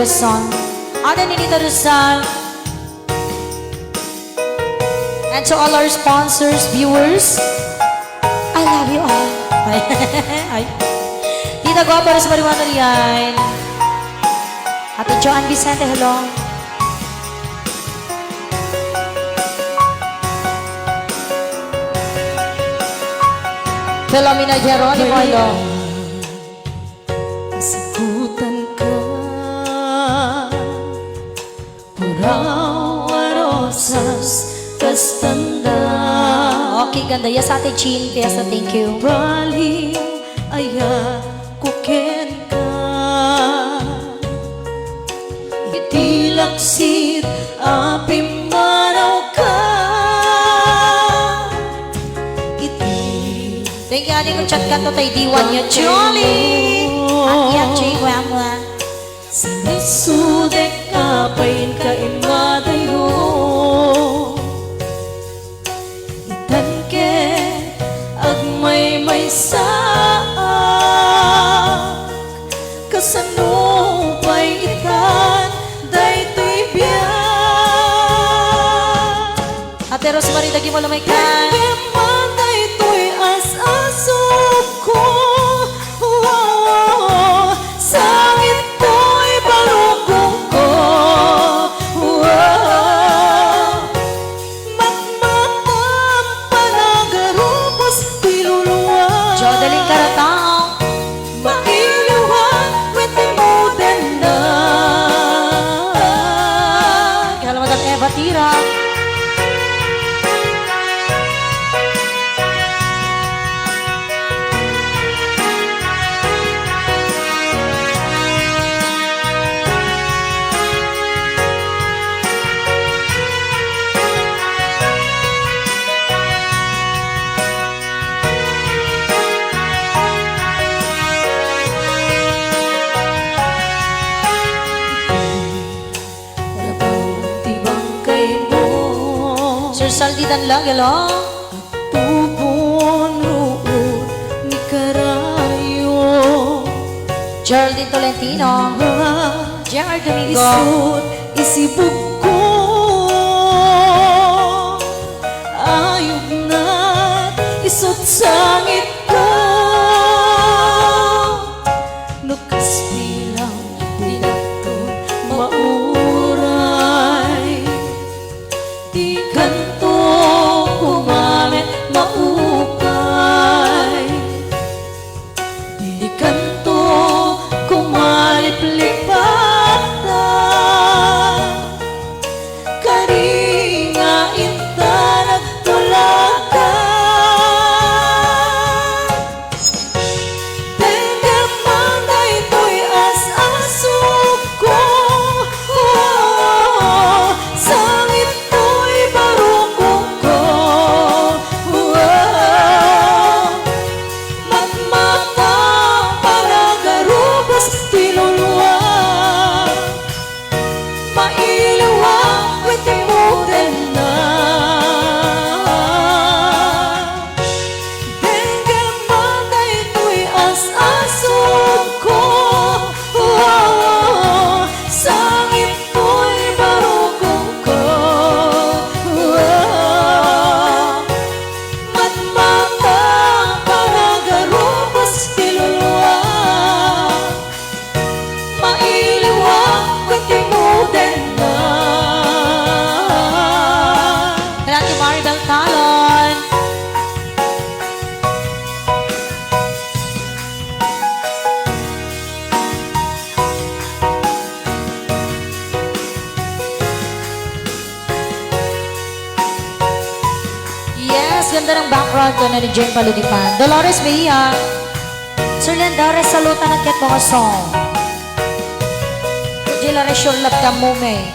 request song. Ada Ninita Rizal. And to all our sponsors, viewers, I love you all. Ay. Tita Guapa Ros Marijuana Riyan. Ate Joan Vicente, hello. Philomena Geronimo, hello. Sikutan ka, puraw rosas kastanda. Okay, ganda. Yes, Ate Chin, Fiesta, thank you. Bali aya kuken ka, itilaksit apim manaw ka. Thank you, Ate, kung chat ka to tay diwan niya, Jolly. At yan, Jay, wama. Sinisudek kapain ka imadayo, itanke agmay saak, kasano pa'y itan daytoy biyak. Ate Rosemary, dagi mo lamay ka. Kaya daytoy as-asok ko, sangit ko'y balukong ko, matmatang panagarupos piluluwa. Jodeling Karatao. Mailuwan, wete mo din na. Kalamat at Eva Tira. Sir Saldidan lang, hello. Tubon roon ni Karayo, Geraldine Tolentino. Gerald Domingo. isut isibog ko, ayog na isut sangit ko, nukas bilang dinagto mauray, di kanto kumamit maukay, di kanto kumalip-lipata, karinga inta nagtulakan. Tenggam na ito'y as-asok ko, sangit ko'y barukong ko, matmatang panagarupos piluluwa, mailiwang wete mo din na. Tenggam na ito'y as-asok ko, sangit ko'y barukong ko, matmatang panagarupos piluluwa, mailiwang wete mo din na. Ate Maribel Talon. Yes, ganda ng background ko na ni Jane Paludipan. Dolores Mejia. Sir Leandores, salutan at ket mga song. Jila Resyon Lab Kamume.